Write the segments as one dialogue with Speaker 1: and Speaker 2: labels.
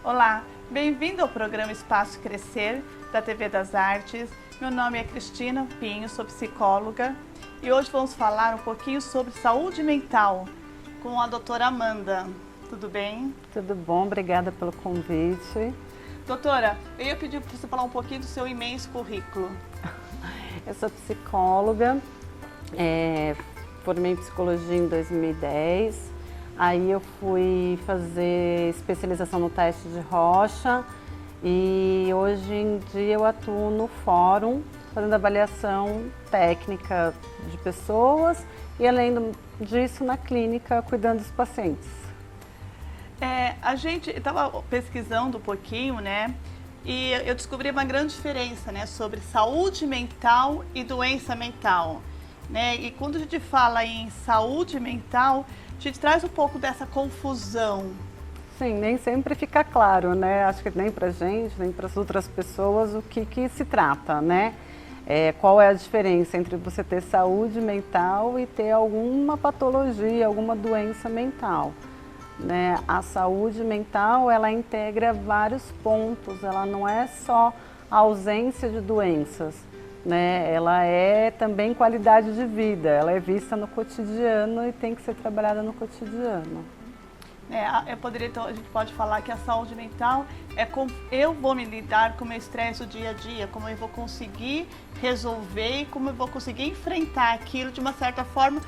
Speaker 1: Olá, bem-vindo ao programa Espaço Crescer, da TV das Artes. Meu nome é Cristina Pinho, sou psicóloga e hoje vamos falar um pouquinho sobre saúde mental com a doutora Amanda. Tudo bem?
Speaker 2: Tudo bom, obrigada pelo convite.
Speaker 1: Doutora, eu ia pedir para você falar um pouquinho do seu imenso currículo.
Speaker 2: Eu sou psicóloga, formei em psicologia em 2010. Aí eu fui fazer especialização no teste de Rocha e hoje em dia eu atuo no fórum fazendo avaliação técnica de pessoas e além disso na clínica cuidando dos pacientes.
Speaker 1: A gente estava pesquisando um pouquinho, né? E eu descobri uma grande diferença, né, sobre saúde mental e doença mental, né? E quando a gente fala em saúde mental, a gente traz um pouco dessa confusão.
Speaker 2: Sim, nem sempre fica claro, né? Acho que nem pra gente, nem para as outras pessoas o que se trata, né? Qual é a diferença entre você ter saúde mental e ter alguma patologia, alguma doença mental, né? A saúde mental, ela integra vários pontos, ela não é só a ausência de doenças, né? Ela é também qualidade de vida, ela é vista no cotidiano e tem que ser trabalhada no cotidiano.
Speaker 1: A gente pode falar que a saúde mental é como eu vou me lidar com o meu estresse do dia a dia, como eu vou conseguir resolver e como eu vou conseguir enfrentar aquilo de uma certa forma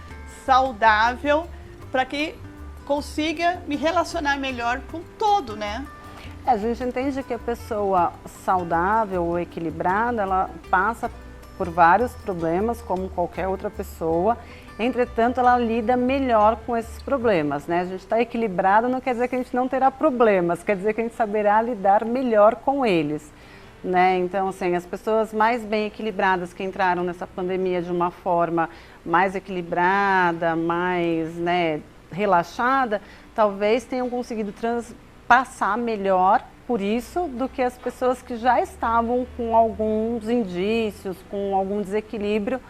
Speaker 1: saudável para que consiga me relacionar melhor com todo, né?
Speaker 2: A gente entende que a pessoa saudável ou equilibrada, ela passa por vários problemas, como qualquer outra pessoa. Entretanto, ela lida melhor com esses problemas, né? A gente está equilibrado não quer dizer que a gente não terá problemas, quer dizer que a gente saberá lidar melhor com eles, né? Então, assim, as pessoas mais bem equilibradas que entraram nessa pandemia de uma forma mais equilibrada, mais, né, relaxada, talvez tenham conseguido passar melhor por isso do que as pessoas que já estavam com alguns indícios, com algum desequilíbrio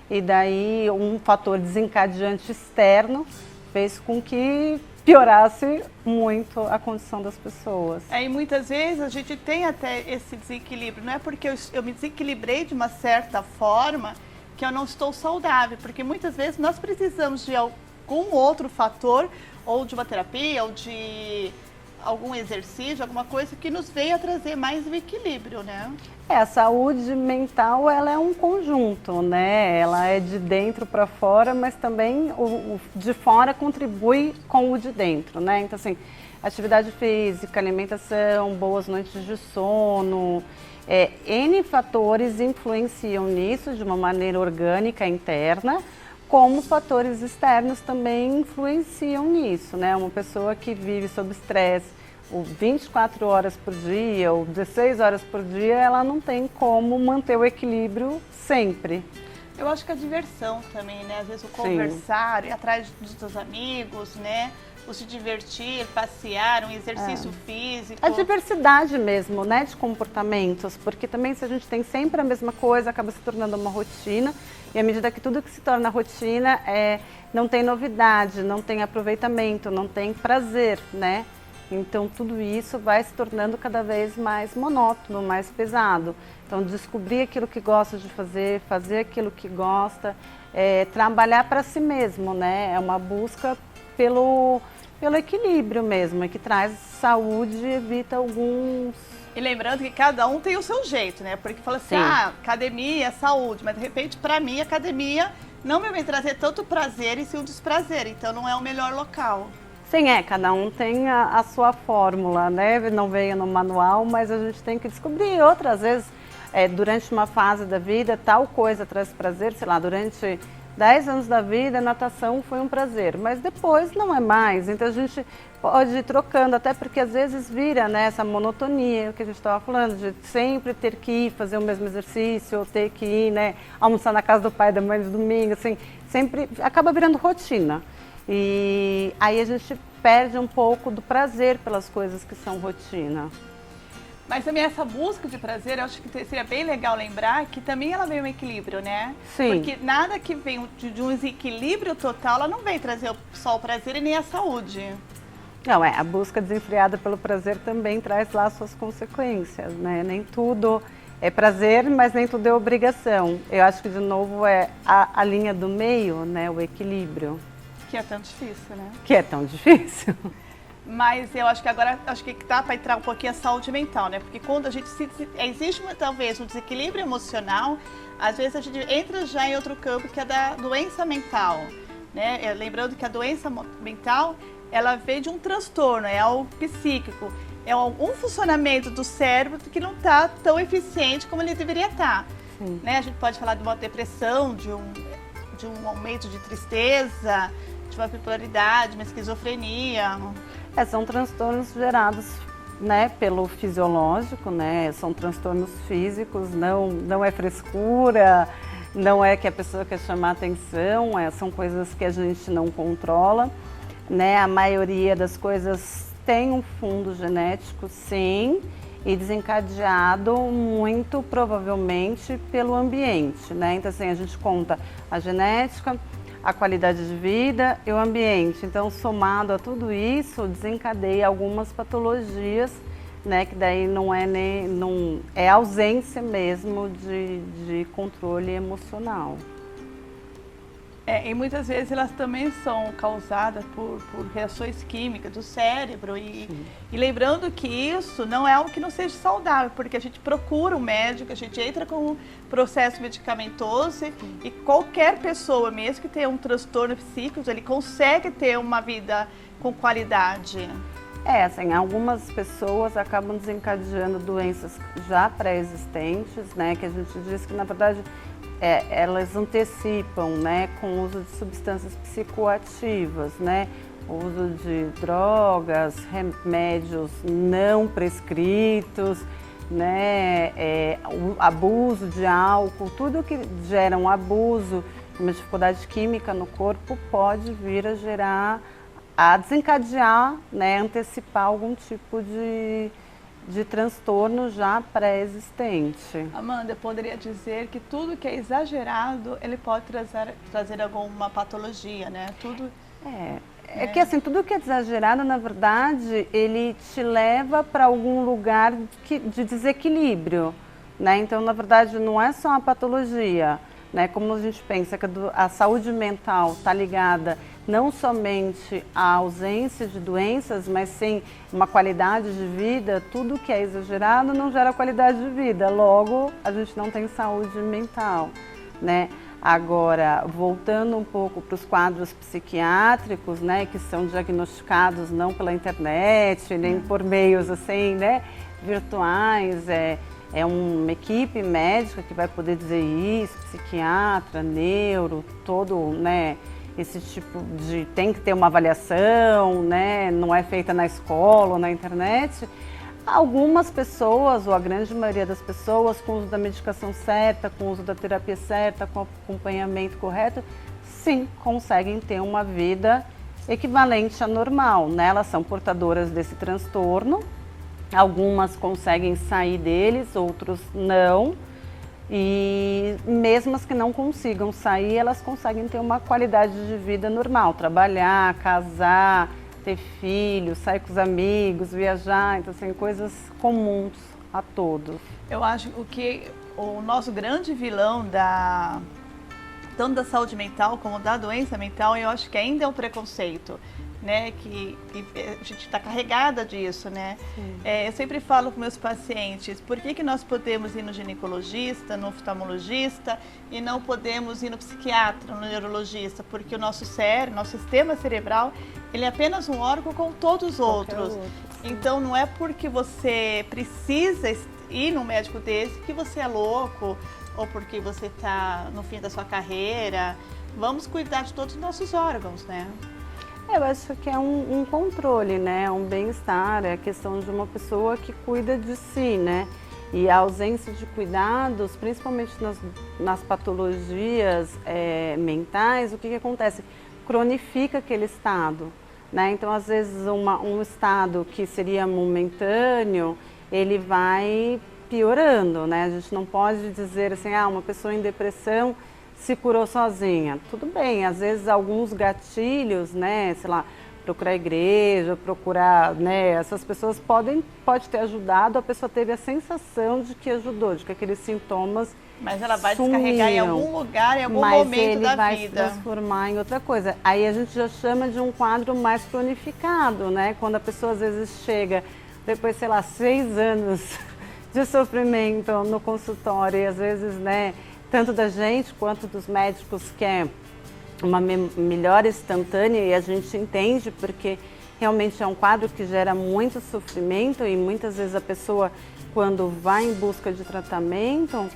Speaker 2: e daí um fator desencadeante externo fez com que piorasse muito a condição das pessoas.
Speaker 1: E muitas vezes a gente tem até esse desequilíbrio, não é porque eu me desequilibrei de uma certa forma que eu não estou saudável, porque muitas vezes nós precisamos de algum outro fator, ou de uma terapia, ou de algum exercício, alguma coisa que nos venha trazer mais o equilíbrio, né?
Speaker 2: A saúde mental, ela é um conjunto, né? Ela é de dentro para fora, mas também o de fora contribui com o de dentro, né? Então, assim, atividade física, alimentação, boas noites de sono, N fatores influenciam nisso de uma maneira orgânica interna, como fatores externos também influenciam nisso, né? Uma pessoa que vive sob estresse 24 horas por dia ou 16 horas por dia, ela não tem como manter o equilíbrio sempre.
Speaker 1: Eu acho que a diversão também, né? Às vezes o conversar, ir atrás dos seus amigos, né? O se divertir, passear, um exercício físico.
Speaker 2: A diversidade mesmo, né, de comportamentos, porque também se a gente tem sempre a mesma coisa, acaba se tornando uma rotina, e à medida que tudo que se torna rotina, não tem novidade, não tem aproveitamento, não tem prazer, né? Então tudo isso vai se tornando cada vez mais monótono, mais pesado. Então descobrir aquilo que gosta de fazer, fazer aquilo que gosta, trabalhar para si mesmo, né? É uma busca pelo equilíbrio mesmo, que traz saúde e evita alguns...
Speaker 1: E lembrando que cada um tem o seu jeito, né? Porque fala assim, academia, saúde, mas de repente para mim academia não me vai trazer tanto prazer e sim um desprazer, então não é o melhor local.
Speaker 2: Sim, cada um tem a sua fórmula, né? Não veio no manual, mas a gente tem que descobrir. Outras vezes, durante uma fase da vida, tal coisa traz prazer, sei lá, durante 10 anos da vida, a natação foi um prazer, mas depois não é mais. Então a gente pode ir trocando, até porque às vezes vira, né, essa monotonia que a gente estava falando, de sempre ter que ir fazer o mesmo exercício, ou ter que ir, né, almoçar na casa do pai e da mãe no domingo, assim, sempre acaba virando rotina. E aí a gente perde um pouco do prazer pelas coisas que são rotina.
Speaker 1: Mas também essa busca de prazer, eu acho que seria bem legal lembrar que também ela vem um equilíbrio, né?
Speaker 2: Sim.
Speaker 1: Porque nada que vem de um desequilíbrio total, ela não vem trazer só o prazer e nem a saúde.
Speaker 2: Não, a busca desenfreada pelo prazer também traz lá suas consequências, né? Nem tudo é prazer, mas nem tudo é obrigação. Eu acho que, de novo, é a linha do meio, né? O equilíbrio.
Speaker 1: Que é tão difícil, né?
Speaker 2: Que é tão difícil.
Speaker 1: Mas eu acho que agora dá para entrar um pouquinho a saúde mental, né? Porque quando a gente existe talvez um desequilíbrio emocional, às vezes a gente entra já em outro campo que é da doença mental, né? Lembrando que a doença mental, ela vem de um transtorno, é algo psíquico, é um funcionamento do cérebro que não está tão eficiente como ele deveria estar, né? A gente pode falar de uma depressão, de um aumento de tristeza, de uma bipolaridade, uma esquizofrenia.
Speaker 2: São transtornos gerados, né, pelo fisiológico, né? São transtornos físicos, não é frescura, não é que a pessoa quer chamar atenção, são coisas que a gente não controla, né? A maioria das coisas tem um fundo genético, sim, e desencadeado muito provavelmente pelo ambiente, né? Então, assim, a gente conta a genética, a qualidade de vida e o ambiente. Então, somado a tudo isso, desencadeia algumas patologias, né, que daí não é ausência mesmo de controle emocional.
Speaker 1: E muitas vezes elas também são causadas por reações químicas do cérebro e lembrando que isso não é algo que não seja saudável, porque a gente procura um médico, a gente entra com um processo medicamentoso e qualquer pessoa, mesmo que tenha um transtorno psíquico, ele consegue ter uma vida com qualidade.
Speaker 2: Assim, algumas pessoas acabam desencadeando doenças já pré-existentes, né, que a gente diz que, na verdade, elas antecipam, né, com o uso de substâncias psicoativas, né, o uso de drogas, remédios não prescritos, né, o abuso de álcool, tudo que gera um abuso, uma dificuldade química no corpo pode vir a desencadear, né, antecipar algum tipo de transtorno já pré-existente.
Speaker 1: Amanda, eu poderia dizer que tudo que é exagerado, ele pode trazer alguma patologia, né? Tudo...
Speaker 2: que assim, tudo que é exagerado, na verdade, ele te leva para algum lugar de desequilíbrio, né? Então, na verdade, não é só a patologia, né? Como a gente pensa que a saúde mental está ligada não somente à ausência de doenças, mas sim uma qualidade de vida, tudo que é exagerado não gera qualidade de vida, logo a gente não tem saúde mental, né? Agora, voltando um pouco para os quadros psiquiátricos, né, que são diagnosticados não pela internet, nem por meios assim, né, virtuais, é uma equipe médica que vai poder dizer isso, psiquiatra, neuro, todo, né, esse tipo de... tem que ter uma avaliação, né, não é feita na escola ou na internet. Algumas pessoas, ou a grande maioria das pessoas, com o uso da medicação certa, com o uso da terapia certa, com o acompanhamento correto, sim, conseguem ter uma vida equivalente à normal, né? Elas são portadoras desse transtorno, algumas conseguem sair deles, outros não. E mesmo as que não consigam sair, elas conseguem ter uma qualidade de vida normal, trabalhar, casar, ter filhos, sair com os amigos, viajar, então assim, coisas comuns a todos.
Speaker 1: Eu acho que o nosso grande vilão tanto da saúde mental como da doença mental, eu acho que ainda é o preconceito, né? Que a gente está carregada disso, né? Eu sempre falo com meus pacientes, por que nós podemos ir no ginecologista, no oftalmologista e não podemos ir no psiquiatra, no neurologista? Porque o nosso cérebro, nosso sistema cerebral, ele é apenas um órgão como todos os outros. Então não é porque você precisa ir num médico desse que você é louco ou porque você está no fim da sua carreira. Vamos cuidar de todos os nossos órgãos, né?
Speaker 2: Eu acho que é um controle, né? Um bem-estar, é a questão de uma pessoa que cuida de si, né? E a ausência de cuidados, principalmente nas patologias mentais, o que acontece? Cronifica aquele estado, né? Então, às vezes, um estado que seria momentâneo, ele vai piorando, né? A gente não pode dizer assim, uma pessoa em depressão se curou sozinha. Tudo bem, às vezes alguns gatilhos, né, sei lá, procurar igreja, procurar, né, essas pessoas pode ter ajudado, a pessoa teve a sensação de que ajudou, de que aqueles sintomas
Speaker 1: Mas ela vai
Speaker 2: sumiram,
Speaker 1: descarregar em algum lugar, em algum
Speaker 2: mas
Speaker 1: momento
Speaker 2: ele
Speaker 1: da
Speaker 2: vai
Speaker 1: vida.
Speaker 2: se transformar em outra coisa. Aí a gente já chama de um quadro mais cronificado, né? Quando a pessoa às vezes chega, depois, sei lá, 6 anos de sofrimento no consultório, e às vezes, né, tanto da gente quanto dos médicos quer uma melhora instantânea, e a gente entende porque realmente é um quadro que gera muito sofrimento, e muitas vezes a pessoa, quando vai em busca de tratamento,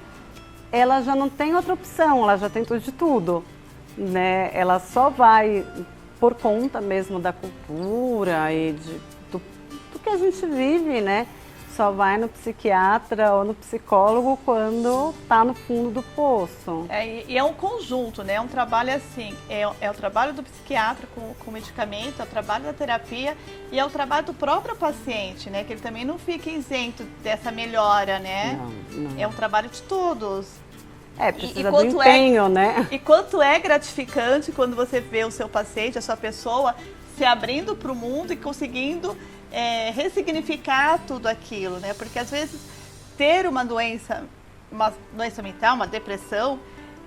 Speaker 2: ela já não tem outra opção, ela já tentou de tudo, né? Ela só vai por conta mesmo da cultura e do que a gente vive, né? Só vai no psiquiatra ou no psicólogo quando está no fundo do poço.
Speaker 1: E é um conjunto, né? É um trabalho assim, é o trabalho do psiquiatra com medicamento, é o trabalho da terapia e é o trabalho do próprio paciente, né? Que ele também não fica isento dessa melhora, né?
Speaker 2: Não.
Speaker 1: É um trabalho de todos.
Speaker 2: Precisa do empenho, né?
Speaker 1: E quanto é gratificante quando você vê o seu paciente, a sua pessoa, se abrindo para o mundo e conseguindo ressignificar tudo aquilo, né? Porque às vezes ter uma doença mental, uma depressão,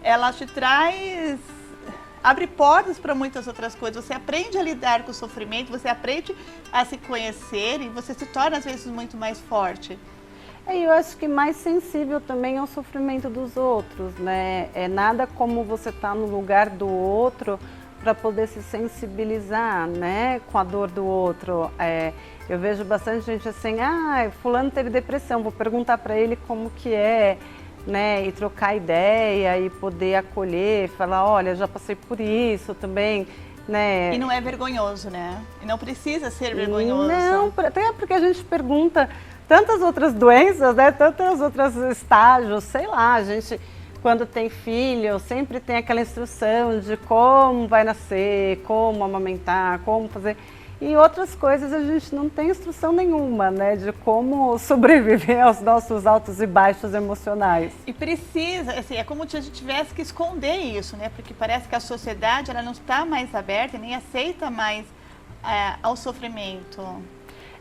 Speaker 1: ela te abre portas para muitas outras coisas. Você aprende a lidar com o sofrimento, você aprende a se conhecer e você se torna às vezes muito mais forte.
Speaker 2: Eu acho que mais sensível também ao sofrimento dos outros, né? É nada como você estar no lugar do outro para poder se sensibilizar, né, com a dor do outro. Eu vejo bastante gente assim, fulano teve depressão, vou perguntar para ele como que é, né, e trocar ideia e poder acolher, falar, olha, já passei por isso também, né.
Speaker 1: E não é vergonhoso, né? E não precisa ser vergonhoso.
Speaker 2: Não, até porque a gente pergunta tantas outras doenças, né, tantos outros estágios, sei lá, a gente... Quando tem filho, sempre tem aquela instrução de como vai nascer, como amamentar, como fazer. E outras coisas a gente não tem instrução nenhuma, né? De como sobreviver aos nossos altos e baixos emocionais.
Speaker 1: E precisa, assim, é como se a gente tivesse que esconder isso, né? Porque parece que a sociedade ela não está mais aberta, nem aceita mais ao sofrimento.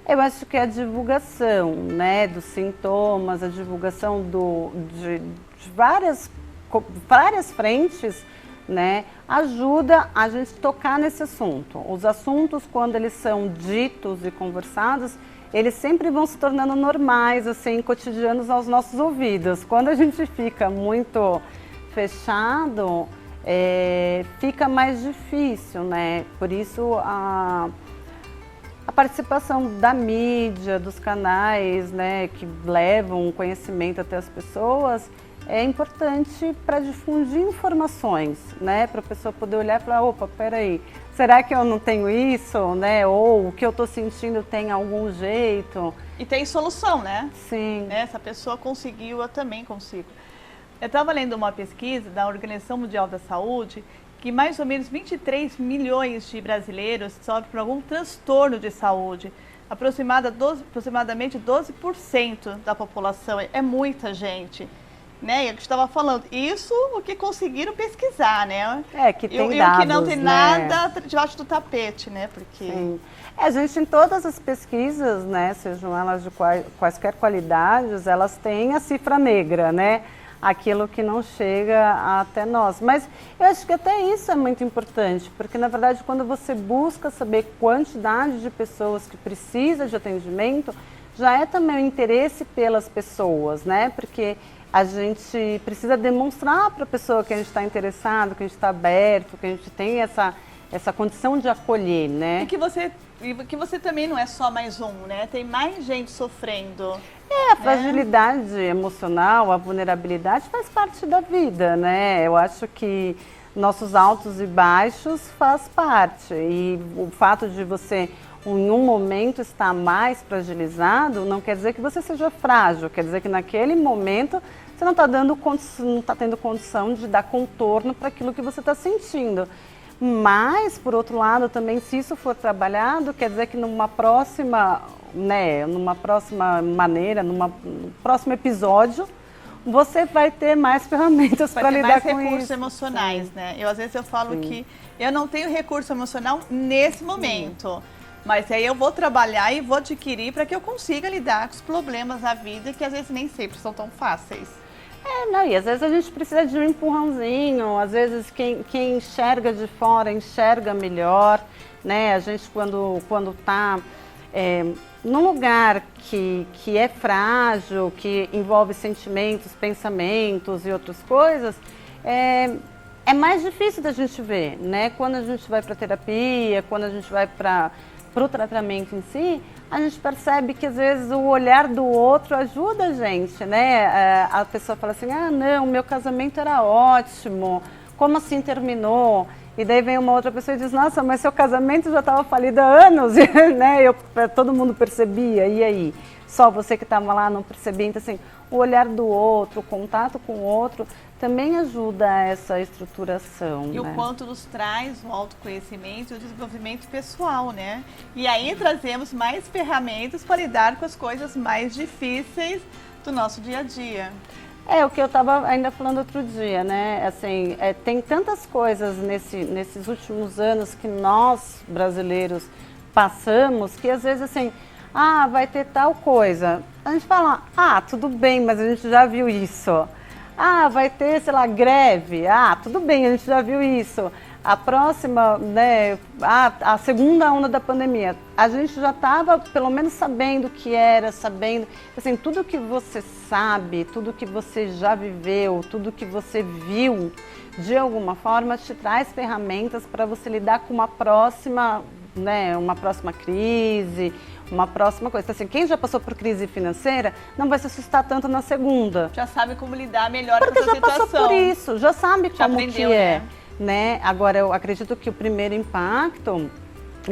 Speaker 2: Eu acho que a divulgação, né, dos sintomas, a divulgação de várias frentes, né, ajuda a gente tocar nesse assunto. Os assuntos, quando eles são ditos e conversados, eles sempre vão se tornando normais, assim, cotidianos aos nossos ouvidos. Quando a gente fica muito fechado, fica mais difícil, né? Por isso a participação da mídia, dos canais, né, que levam o conhecimento até as pessoas, é importante para difundir informações, né, para a pessoa poder olhar e falar, opa, peraí, será que eu não tenho isso, né, ou o que eu estou sentindo tem algum jeito?
Speaker 1: E tem solução, né?
Speaker 2: Sim.
Speaker 1: Essa pessoa conseguiu, eu também consigo. Eu estava lendo uma pesquisa da Organização Mundial da Saúde, que mais ou menos 23 milhões de brasileiros sofrem por algum transtorno de saúde. Aproximadamente 12% da população, é muita gente. Né? E a gente estava falando, isso o que conseguiram pesquisar, né?
Speaker 2: Que tem dados,
Speaker 1: o que não tem
Speaker 2: né?
Speaker 1: nada debaixo do tapete, né? Porque...
Speaker 2: Sim. A gente, em todas as pesquisas, né, sejam elas de quaisquer qualidades, elas têm a cifra negra, né? Aquilo que não chega até nós. Mas eu acho que até isso é muito importante, porque na verdade quando você busca saber quantidade de pessoas que precisam de atendimento, já é também o interesse pelas pessoas, né? Porque a gente precisa demonstrar para a pessoa que a gente está interessado, que a gente está aberto, que a gente tem essa condição de acolher, né?
Speaker 1: E que você também não é só mais um, né? Tem mais gente sofrendo.
Speaker 2: A fragilidade emocional, a vulnerabilidade faz parte da vida, né? Eu acho que nossos altos e baixos faz parte. E o fato de você, em um momento, estar mais fragilizado, não quer dizer que você seja frágil, quer dizer que naquele momento você não está tendo condição de dar contorno para aquilo que você está sentindo. Mas, por outro lado, também, se isso for trabalhado, quer dizer que numa próxima maneira, num próximo episódio, você vai ter mais ferramentas para lidar com isso.
Speaker 1: Vai ter mais recursos emocionais, né? Às vezes eu falo que eu não tenho recurso emocional nesse momento. Mas aí eu vou trabalhar e vou adquirir para que eu consiga lidar com os problemas da vida que às vezes nem sempre são tão fáceis.
Speaker 2: Não, e às vezes a gente precisa de um empurrãozinho, às vezes quem enxerga de fora enxerga melhor, né? A gente quando tá num lugar que é frágil, que envolve sentimentos, pensamentos e outras coisas, é mais difícil da gente ver, né? Quando a gente vai para terapia, quando a gente vai para o tratamento em si, a gente percebe que às vezes o olhar do outro ajuda a gente, né? A pessoa fala assim, não, meu casamento era ótimo, como assim terminou? E daí vem uma outra pessoa e diz, nossa, mas seu casamento já estava falido há anos, né? Todo mundo percebia, e aí? Só você que estava lá não percebia. Então, assim, o olhar do outro, o contato com o outro, também ajuda essa estruturação.
Speaker 1: E
Speaker 2: né?
Speaker 1: O quanto nos traz o autoconhecimento e o desenvolvimento pessoal, né? E aí trazemos mais ferramentas para lidar com as coisas mais difíceis do nosso dia a dia.
Speaker 2: O que eu estava ainda falando outro dia, né? Assim, tem tantas coisas nesses últimos anos que nós, brasileiros, passamos, que às vezes assim, vai ter tal coisa. A gente fala, tudo bem, mas a gente já viu isso. Vai ter, sei lá, greve. Tudo bem, a gente já viu isso. A próxima, né, a segunda onda da pandemia, a gente já estava pelo menos sabendo o que era, sabendo, assim, tudo que você sabe, tudo que você já viveu, tudo que você viu, de alguma forma te traz ferramentas para você lidar com uma próxima crise, uma próxima coisa. Então, assim, quem já passou por crise financeira não vai se assustar tanto na segunda.
Speaker 1: Já sabe como lidar melhor com essa situação.
Speaker 2: Porque já passou por isso, já sabe como
Speaker 1: aprendeu,
Speaker 2: que é. Né? Agora, eu acredito que o primeiro impacto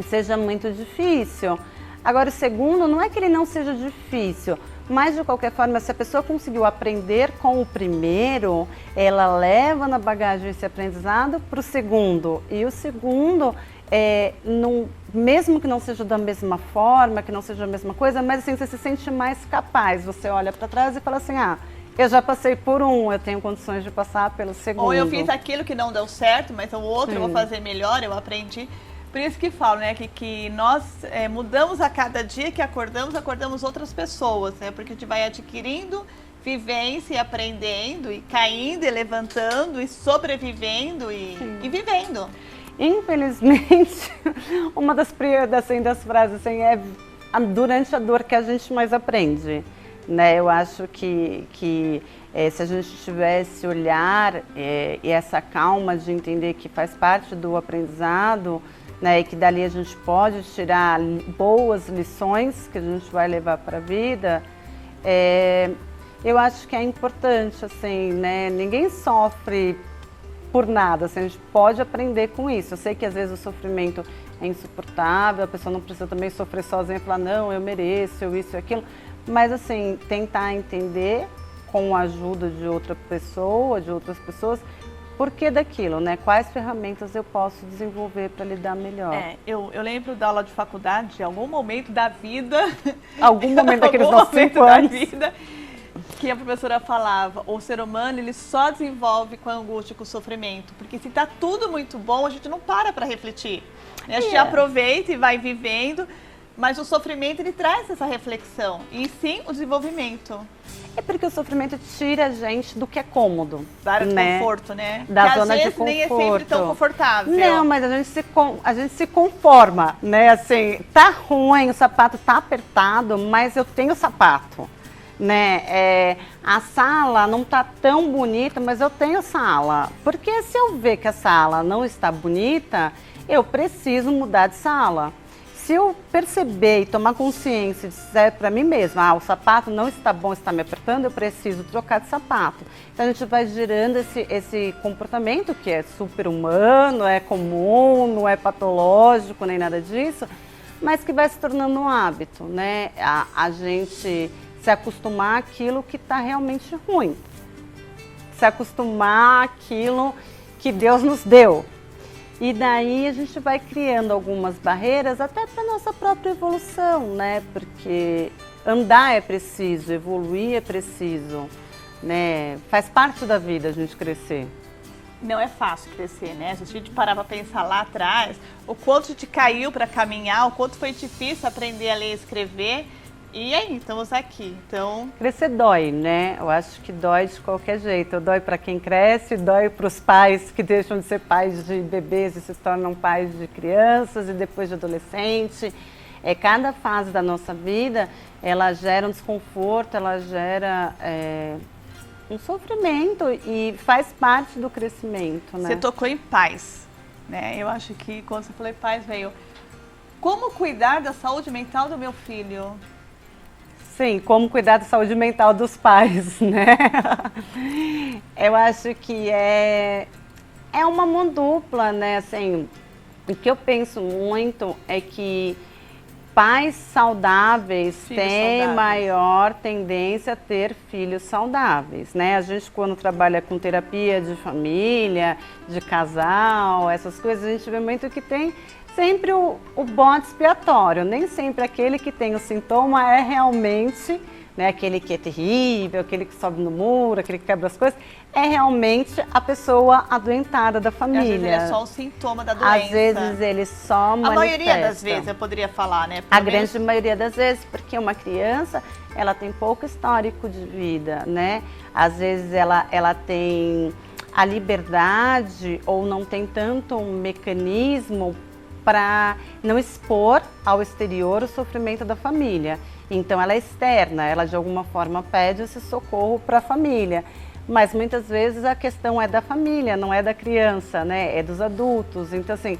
Speaker 2: seja muito difícil. Agora, o segundo, não é que ele não seja difícil, mas de qualquer forma, se a pessoa conseguiu aprender com o primeiro, ela leva na bagagem esse aprendizado para o segundo. E o segundo, mesmo que não seja da mesma forma, que não seja a mesma coisa, mas assim, você se sente mais capaz. Você olha para trás e fala assim, eu já passei por eu tenho condições de passar pelo segundo.
Speaker 1: Ou eu fiz aquilo que não deu certo, mas o outro eu vou fazer melhor, eu aprendi. Por isso que falo, né, que nós mudamos a cada dia que acordamos outras pessoas, né? Porque a gente vai adquirindo vivência e aprendendo, e caindo e levantando, e sobrevivendo e vivendo.
Speaker 2: Infelizmente, uma das frases assim, é durante a dor que a gente mais aprende. Né? Eu acho que se a gente tivesse olhar e essa calma de entender que faz parte do aprendizado, né, e que dali a gente pode tirar boas lições que a gente vai levar para a vida, eu acho que é importante, assim, né? Ninguém sofre por nada, assim, a gente pode aprender com isso. Eu sei que às vezes o sofrimento é insuportável, a pessoa não precisa também sofrer sozinha e falar, não, eu mereço, eu isso e aquilo. Mas assim, tentar entender com a ajuda de outra pessoa, de outras pessoas, por que daquilo, né? Quais ferramentas eu posso desenvolver para lidar melhor?
Speaker 1: Eu lembro da aula de faculdade, em algum momento da vida...
Speaker 2: Algum momento daqueles nossos 5 anos.
Speaker 1: Vida, que a professora falava, o ser humano ele só desenvolve com a angústia, com o sofrimento. Porque se está tudo muito bom, a gente não para refletir. Né? A gente aproveita e vai vivendo... Mas o sofrimento, ele traz essa reflexão e sim o desenvolvimento.
Speaker 2: É porque o sofrimento tira a gente do que é cômodo.
Speaker 1: Da área de conforto, né?
Speaker 2: Da zona de conforto.
Speaker 1: Nem é sempre tão confortável.
Speaker 2: Não, mas a gente se conforma, né? Assim, tá ruim, o sapato tá apertado, mas eu tenho sapato. Né? A sala não tá tão bonita, mas eu tenho sala. Porque se eu ver que a sala não está bonita, eu preciso mudar de sala. Se eu perceber e tomar consciência e dizer para mim mesma, o sapato não está bom, está me apertando, eu preciso trocar de sapato. Então a gente vai gerando esse comportamento que é super humano, é comum, não é patológico nem nada disso, mas que vai se tornando um hábito, né? A gente se acostumar àquilo que está realmente ruim, se acostumar àquilo que Deus nos deu. E daí a gente vai criando algumas barreiras até para a nossa própria evolução, né? Porque andar é preciso, evoluir é preciso. né? Faz parte da vida a gente crescer.
Speaker 1: Não é fácil crescer, né? Se a gente parar para pensar lá atrás, o quanto a gente caiu para caminhar, o quanto foi difícil aprender a ler e escrever. E aí, estamos aqui. Então,
Speaker 2: crescer dói, né? Eu acho que dói de qualquer jeito. Dói para quem cresce, dói para os pais que deixam de ser pais de bebês e se tornam pais de crianças e depois de adolescente. Cada fase da nossa vida, ela gera um desconforto, ela gera um sofrimento e faz parte do crescimento, né?
Speaker 1: Você tocou em pais, né? Eu acho que quando você falou em pais, veio como cuidar da saúde mental do meu filho?
Speaker 2: Sim, como cuidar da saúde mental dos pais, né? Eu acho que é uma mão dupla, né? Assim, o que eu penso muito é que pais saudáveis têm maior tendência a ter filhos saudáveis, né? A gente, quando trabalha com terapia de família, de casal, essas coisas, a gente vê muito que tem sempre o bode expiatório. Nem sempre aquele que tem o sintoma é realmente, né, aquele que é terrível, aquele que sobe no muro, aquele que quebra as coisas, é realmente a pessoa adoentada da família. Às vezes ele
Speaker 1: é só um sintoma da doença.
Speaker 2: Às vezes ele só manifesta.
Speaker 1: A maioria das vezes, eu poderia falar, né?
Speaker 2: A grande maioria das vezes, porque uma criança, ela tem pouco histórico de vida, né? Às vezes ela tem a liberdade ou não tem tanto um mecanismo para não expor ao exterior o sofrimento da família. Então ela é externa, ela de alguma forma pede esse socorro para a família. Mas muitas vezes a questão é da família, não é da criança, né? É dos adultos. Então assim,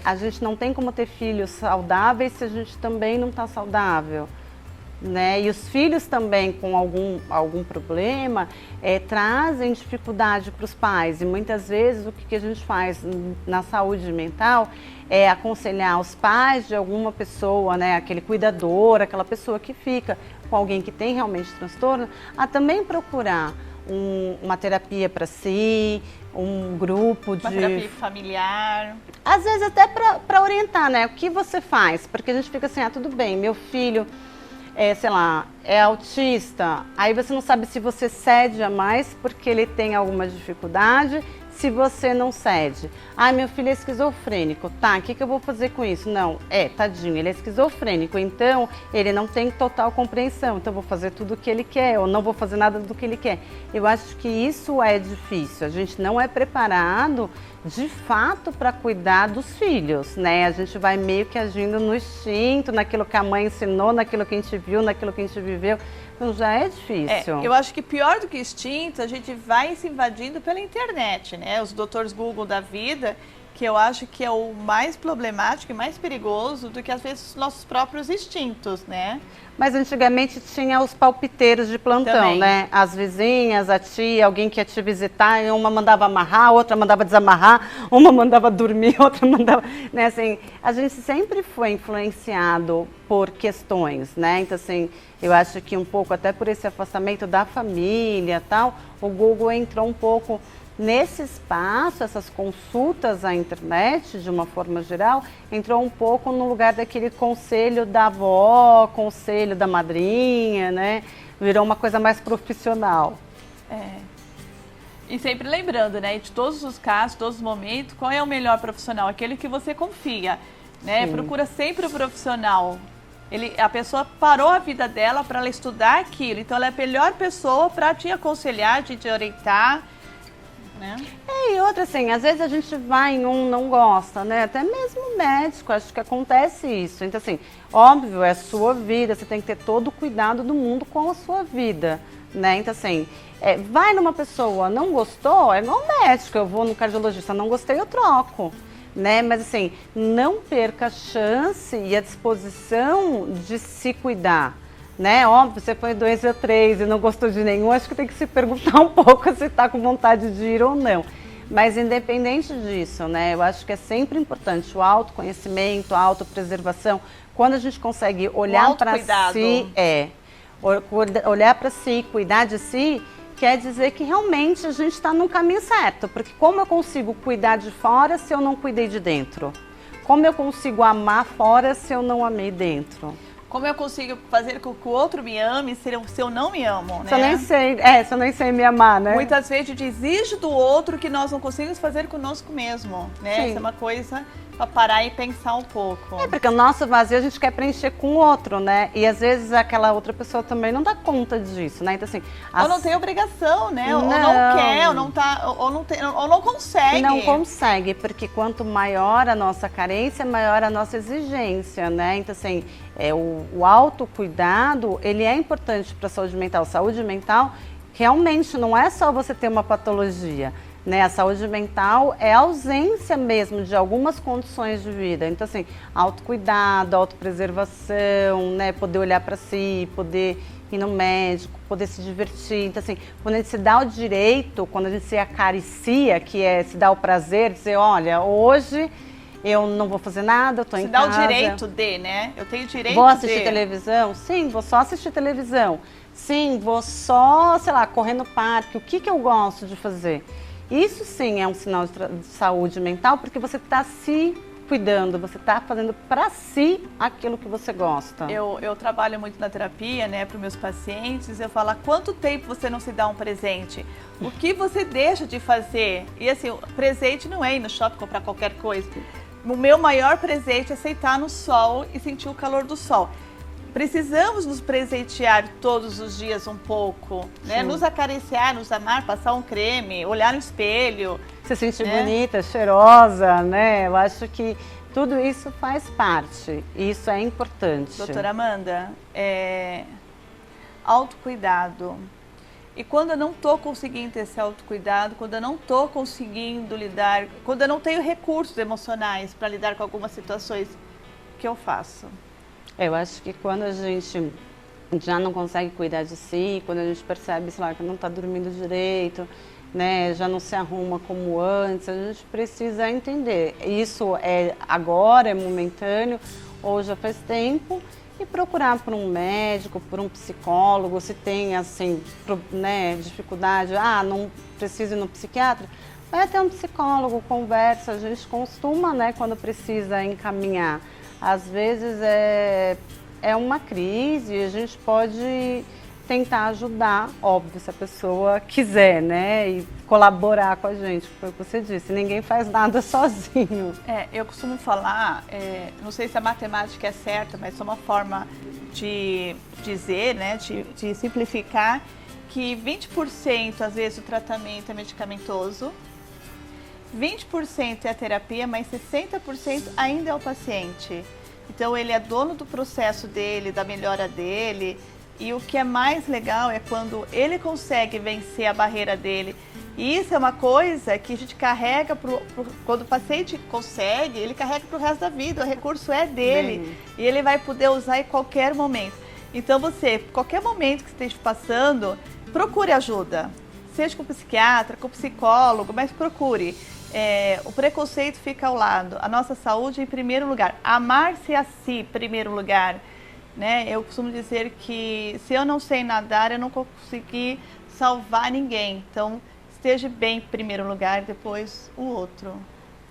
Speaker 2: a gente não tem como ter filhos saudáveis se a gente também não está saudável, né? E os filhos também com algum problema trazem dificuldade para os pais. E muitas vezes o que a gente faz na saúde mental é aconselhar os pais de alguma pessoa, né, aquele cuidador, aquela pessoa que fica com alguém que tem realmente transtorno, a também procurar uma terapia para si, um grupo de...
Speaker 1: Uma terapia familiar.
Speaker 2: Às vezes até para orientar, né, o que você faz, porque a gente fica assim, tudo bem, meu filho sei lá, é autista, aí você não sabe se você cede a mais porque ele tem alguma dificuldade, se você não cede. Meu filho é esquizofrênico, tá, o que eu vou fazer com isso? Não, tadinho, ele é esquizofrênico, então ele não tem total compreensão, então eu vou fazer tudo o que ele quer, ou não vou fazer nada do que ele quer. Eu acho que isso é difícil, a gente não é preparado de fato para cuidar dos filhos, né? A gente vai meio que agindo no instinto, naquilo que a mãe ensinou, naquilo que a gente viu, naquilo que a gente viveu. Então já é difícil.
Speaker 1: Eu acho que pior do que instinto, a gente vai se invadindo pela internet, né? Os doutores Google da vida, que eu acho que é o mais problemático e mais perigoso do que às vezes os nossos próprios instintos, né?
Speaker 2: Mas antigamente tinha os palpiteiros de plantão, também, né? As vizinhas, a tia, alguém que ia te visitar, e uma mandava amarrar, outra mandava desamarrar, uma mandava dormir, outra mandava... Né? Assim, a gente sempre foi influenciado por questões, né? Então, assim, eu acho que um pouco, até por esse afastamento da família e tal, o Google entrou um pouco nesse espaço, essas consultas à internet, de uma forma geral, entrou um pouco no lugar daquele conselho da avó, conselho da madrinha, né? Virou uma coisa mais profissional.
Speaker 1: E sempre lembrando, né, de todos os casos, todos os momentos, qual é o melhor profissional? Aquele que você confia, né? Sim. Procura sempre o profissional. A pessoa parou a vida dela para ela estudar aquilo, então ela é a melhor pessoa para te aconselhar, te orientar, né?
Speaker 2: E outra assim, às vezes a gente vai em não gosta, né? Até mesmo médico, acho que acontece isso. Então assim, óbvio, é a sua vida, você tem que ter todo o cuidado do mundo com a sua vida, né? Então assim, vai numa pessoa, não gostou, é igual médico, eu vou no cardiologista, não gostei, eu troco, né? Mas assim, não perca a chance e a disposição de se cuidar. Né? Óbvio, você foi 2 ou 3 e não gostou de nenhum, acho que tem que se perguntar um pouco se está com vontade de ir ou não. Mas independente disso, né, eu acho que é sempre importante o autoconhecimento, a autopreservação. Quando a gente consegue olhar para si, olhar para si, cuidar de si, quer dizer que realmente a gente está no caminho certo. Porque como eu consigo cuidar de fora se eu não cuidei de dentro? Como eu consigo amar fora se eu não amei dentro?
Speaker 1: Como eu consigo fazer com que o outro me ame se eu não me amo, né?
Speaker 2: Se eu nem sei me amar, né?
Speaker 1: Muitas vezes a gente exige do outro que nós não conseguimos fazer conosco mesmo, né?
Speaker 2: Sim.
Speaker 1: Essa é uma coisa para parar e pensar um pouco.
Speaker 2: É, porque o nosso vazio a gente quer preencher com o outro, né? E às vezes aquela outra pessoa também não dá conta disso, né? Então assim...
Speaker 1: Ou não tem obrigação, né? Ou não quer, ou não tá, ou não consegue.
Speaker 2: Não consegue, porque quanto maior a nossa carência, maior a nossa exigência, né? Então assim, o autocuidado, ele é importante para a saúde mental. Saúde mental, realmente, não é só você ter uma patologia, né? A saúde mental é a ausência mesmo de algumas condições de vida. Então, assim, autocuidado, autopreservação, né? Poder olhar para si, poder ir no médico, poder se divertir. Então, assim, quando a gente se dá o direito, quando a gente se acaricia, que é se dar o prazer, dizer, olha, hoje eu não vou fazer nada, eu tô em casa.
Speaker 1: Se dá o direito de, né? Eu tenho direito de.
Speaker 2: Vou assistir televisão? Sim, vou só assistir televisão. Sim, vou só, sei lá, correr no parque. O que eu gosto de fazer? Isso sim é um sinal de saúde mental, porque você está se cuidando, você está fazendo para si aquilo que você gosta.
Speaker 1: Eu trabalho muito na terapia, né, para os meus pacientes. Eu falo, há quanto tempo você não se dá um presente? O que você deixa de fazer? E assim, o presente não é ir no shopping comprar qualquer coisa. O meu maior presente é sentar no sol e sentir o calor do sol. Precisamos nos presentear todos os dias um pouco, né? Nos acariciar, nos amar, passar um creme, olhar no espelho.
Speaker 2: Se sentir bonita, cheirosa, né? Eu acho que tudo isso faz parte. E isso é importante.
Speaker 1: Doutora Amanda, autocuidado. E quando eu não estou conseguindo ter esse autocuidado, quando eu não estou conseguindo lidar, quando eu não tenho recursos emocionais para lidar com algumas situações, o que eu faço?
Speaker 2: Eu acho que quando a gente já não consegue cuidar de si, quando a gente percebe, sei lá, que não está dormindo direito, né, já não se arruma como antes, a gente precisa entender. Isso é agora, é momentâneo, ou já faz tempo, e procurar por um médico, por um psicólogo, se tem, assim, né, dificuldade, não precisa ir no psiquiatra, vai até um psicólogo, conversa, a gente costuma, né, quando precisa encaminhar. Às vezes é uma crise e a gente pode tentar ajudar, óbvio, se a pessoa quiser, né? E colaborar com a gente, foi o que você disse, ninguém faz nada sozinho.
Speaker 1: Eu costumo falar, não sei se a matemática é certa, mas é uma forma de dizer, né? De simplificar, que 20% às vezes o tratamento é medicamentoso, 20% é a terapia, mas 60% ainda é o paciente. Então ele é dono do processo dele, da melhora dele. E o que é mais legal é quando ele consegue vencer a barreira dele. E isso é uma coisa que a gente carrega, quando o paciente consegue, ele carrega para o resto da vida. O recurso é dele e ele vai poder usar em qualquer momento. Então você, qualquer momento que esteja passando, procure ajuda. Seja com o psiquiatra, com o psicólogo, mas procure. O preconceito fica ao lado, a nossa saúde em primeiro lugar, amar-se a si em primeiro lugar, né? Eu costumo dizer que se eu não sei nadar, eu não consegui salvar ninguém, então esteja bem em primeiro lugar, depois o outro.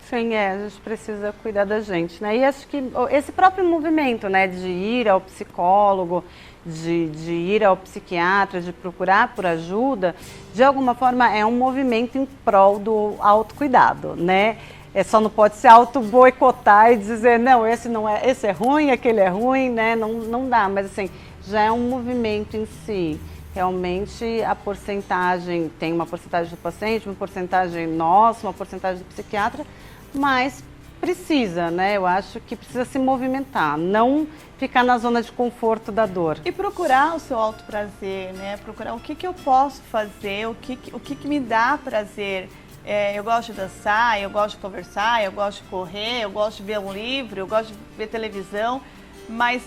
Speaker 2: Sim, a gente precisa cuidar da gente, né? E acho que esse próprio movimento, né, de ir ao psicólogo, de ir ao psiquiatra, de procurar por ajuda, de alguma forma é um movimento em prol do autocuidado, né? Só não pode se auto-boicotar e dizer, não, esse é ruim, aquele é ruim, né? Não dá, mas assim, já é um movimento em si. Realmente a porcentagem, tem uma porcentagem do paciente, uma porcentagem nossa, uma porcentagem do psiquiatra, mas precisa, né? Eu acho que precisa se movimentar, não ficar na zona de conforto da dor.
Speaker 1: E procurar o seu autoprazer, né? Procurar o que eu posso fazer, o que me dá prazer. Eu gosto de dançar, eu gosto de conversar, eu gosto de correr, eu gosto de ver um livro, eu gosto de ver televisão, mas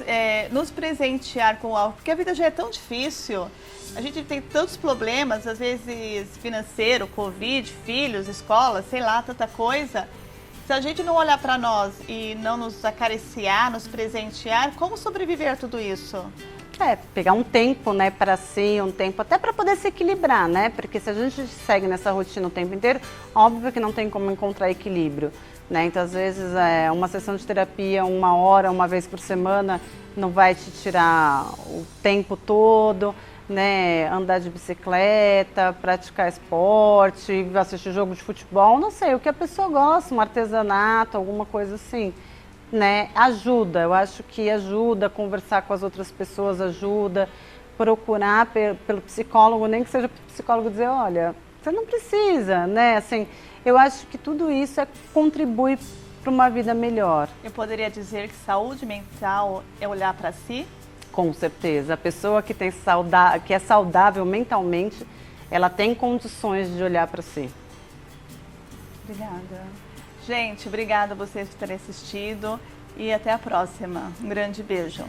Speaker 1: nos presentear com algo, porque a vida já é tão difícil, a gente tem tantos problemas, às vezes financeiro, Covid, filhos, escola, sei lá, tanta coisa. Se a gente não olhar para nós e não nos acariciar, nos presentear, como sobreviver a tudo isso?
Speaker 2: Pegar um tempo, né, para si, um tempo até para poder se equilibrar, né? Porque se a gente segue nessa rotina o tempo inteiro, óbvio que não tem como encontrar equilíbrio. né? Então, às vezes, uma sessão de terapia, 1 hora, uma vez por semana, não vai te tirar o tempo todo, né? Andar de bicicleta, praticar esporte, assistir jogo de futebol, não sei, o que a pessoa gosta, um artesanato, alguma coisa assim, né? Ajuda, eu acho que ajuda, conversar com as outras pessoas ajuda, procurar pelo psicólogo, nem que seja para o psicólogo dizer, olha, você não precisa, né? Assim, eu acho que tudo isso contribui para uma vida melhor.
Speaker 1: Eu poderia dizer que saúde mental é olhar para si?
Speaker 2: Com certeza. A pessoa que é saudável mentalmente, ela tem condições de olhar para si.
Speaker 1: Obrigada. Gente, obrigada a vocês por terem assistido e até a próxima. Um grande beijo.